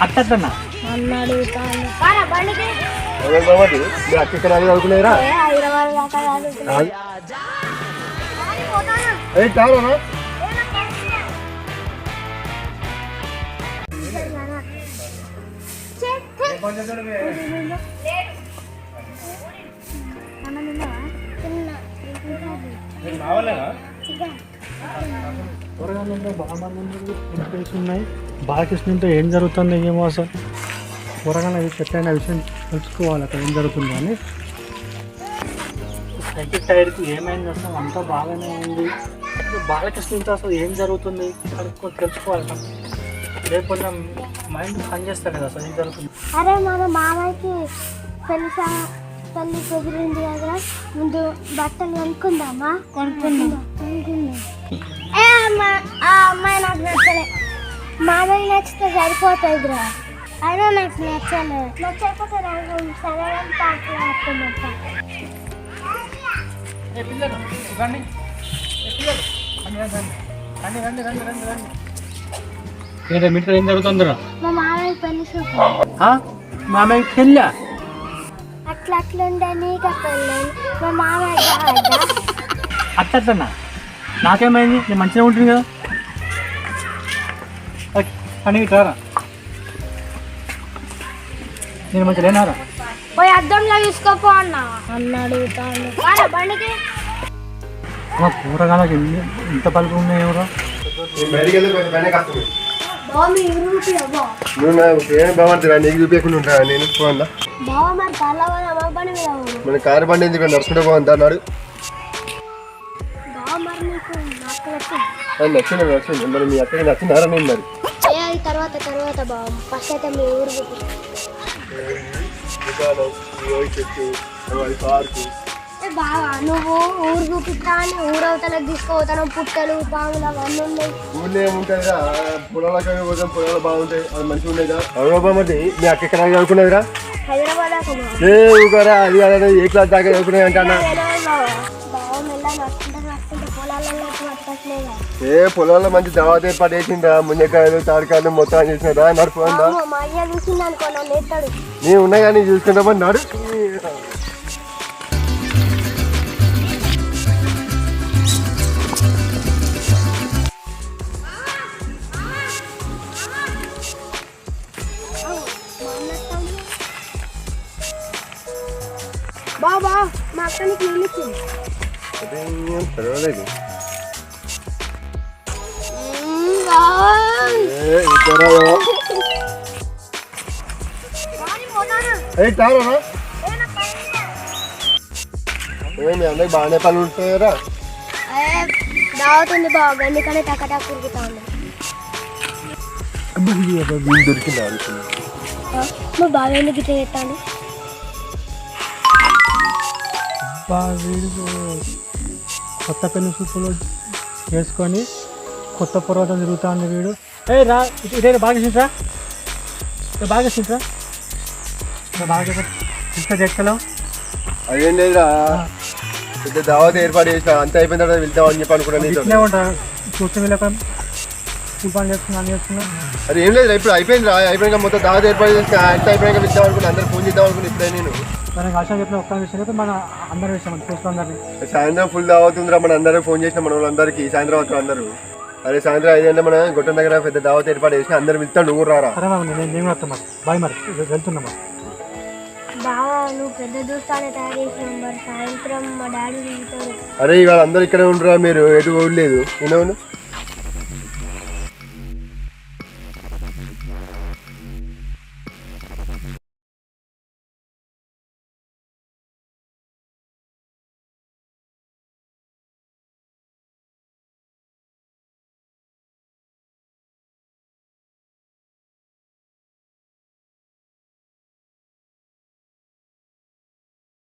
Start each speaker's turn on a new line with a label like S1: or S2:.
S1: అట్టన్నా
S2: అన్నాడు
S3: అక్కడ చదువుకునేరా
S1: ఉన్నాయి. బాలకృష్ణతో ఏం జరుగుతుంది ఏమో అసలు త్వరగా ఎట్లయినా విషయం తెలుసుకోవాలి అక్కడ ఏం జరుగుతుందో అని. సైకిల్ టైర్కి ఏమైంది అసలు అంతా బాగానే ఉంది. బాలకృష్ణతో అసలు ఏం జరుగుతుంది కనుక్కొని తెలుసుకోవాలి. లేకపోతే మైండ్ పని చేస్తాను కదా అసలు ఏం జరుగుతుంది.
S2: అరే మన మామయ్యకి పెళ్ళి కుదిరింది కదా, ముందు బట్టలు కొనుక్కుందామా? కొనుక్కుందాం. ఆ అమ్మాయి నాకు నచ్చలే. మామయ్య నచ్చితే సరిపోతుంది రా. అయినా నాకు నచ్చలే. నచ్చకపోతే సరే
S1: మీటర్ ఏం జరుగుతుందిరా?
S2: మా మామయ్య పెళ్లి
S1: మామయ్య పెళ్ళా?
S2: అట్లుండే నీకు పెళ్ళి మా మామయ్య
S1: అట్లన్నా నాకేమైంది? నేను మంచిగా ఉంటుంది కదా అని ఇట్రారా. నేను మంచిగా లేనారా?
S2: పోయి అద్దంలో తీసుకోపో అన్నాడు బండికి.
S1: మా కూరగాయలకి ఎంత పలుపు ఉన్నాయి ఎవరో.
S3: నీకు చూపించకుండా ఉంటా నేను పోందా. మన కారు బండి ఎందుకు నడుచుకుంటే పోందా అన్నాడు. నచ్చింది నచ్చింది మరి మీ అక్కడికి నచ్చినారా? నేను మరి
S2: తర్వాత బావ ఫస్ట్ అయితే మీ ఊరు బావా. నువ్వు ఊరు చూపిస్తా అని ఊరవతలకు తీసుకుపోతాను. పుట్టలు బావులు అవన్నీ ఉన్నాయి.
S3: ఊళ్ళో ఏముంటాయిరా, పొలాలకి పోతాం, పొలాలు బాగుంటాయి, అది మంచిగా ఉండేదా? అవునబామది మీ అక్క ఎక్కడ చదువుకున్నదిరా?
S2: హైదరాబాద్
S3: ఏ ఊగారా అది కాదు, ఏ క్లాస్ దాకా చదువుకునేది అంటా. ఏ పొలాల్లో మంచి దావత్ ఏర్పాటు చేసిందా? మున్నకాయలు తారకాయలు మొత్తం చేసినారా? నడుపుందా? నేను ఉన్నాయి కానీ చూసుకుంటామని నాడు.
S2: బాబా మా అక్కనికి నిలిచింది.
S3: పర్వాలేదు. మీ అందరికి బాగానే పనులు ఉంటాయరా?
S2: దావుతుంది బాబు, అందుకనే టకటా కురుగుతా ఉంది.
S3: దొరికిందా?
S2: మా బాగా ఎందుకు ఇట్లా చేస్తాను?
S1: వీడు కొత్త పెళ్లి సూపులు వేసుకొని కొత్త పర్వతం తిరుగుతా ఉంది వీడు. రా ఇదే బాగా బాగా బాగా చెక్కలేవు.
S3: అదేం లేదురా, పెద్ద దావత్ ఏర్పాటు చేసిన అంత అయిపోయిన తర్వాత వెళ్తామని చెప్పి అనుకున్నాను.
S1: ఉంటా కూర్చొని వెళ్ళక పని చేస్తున్నా.
S3: అది ఏం లేదు, ఇప్పుడు అయిపోయింది. అయిపోయినాక మొత్తం దావత్ ఏర్పాటు చేసిన అంత అయిపోయాక వెళ్తాం అనుకున్నా. అందరు ఫోన్ చేద్దాం అనుకున్నా. ఇప్పుడే నేను
S1: మనకు ఆశ చెప్పిన ఒక్క విషయం అయితే మన అందరి విషయం చూసుకుందరినీ
S3: సాయంత్రం ఫుల్ దావతుందిరా. మన అందరూ ఫోన్ చేసిన మన వాళ్ళందరికీ సాయంత్రం వస్తారు అందరూ. అరే సాయంత్రం 5 గంటల మన గొట్టం దగ్గర పెద్ద దావత్ ఏర్పాటు చేసిన అందరు వెళ్తాడు. నువ్వు రారా?
S1: సరే నేను వస్తాను మరి. బాయ్ మరి వెళ్తున్నా.
S2: బావా నువ్వు పెద్ద దూస్తానే తయారు చేసినావు. మరి సాయంత్రం మా డాడీ తిరుగుతాడు.
S3: అరే ఇవాళ అందరు ఇక్కడే ఉండరా, మీరు ఎటు పోలేదు. నేను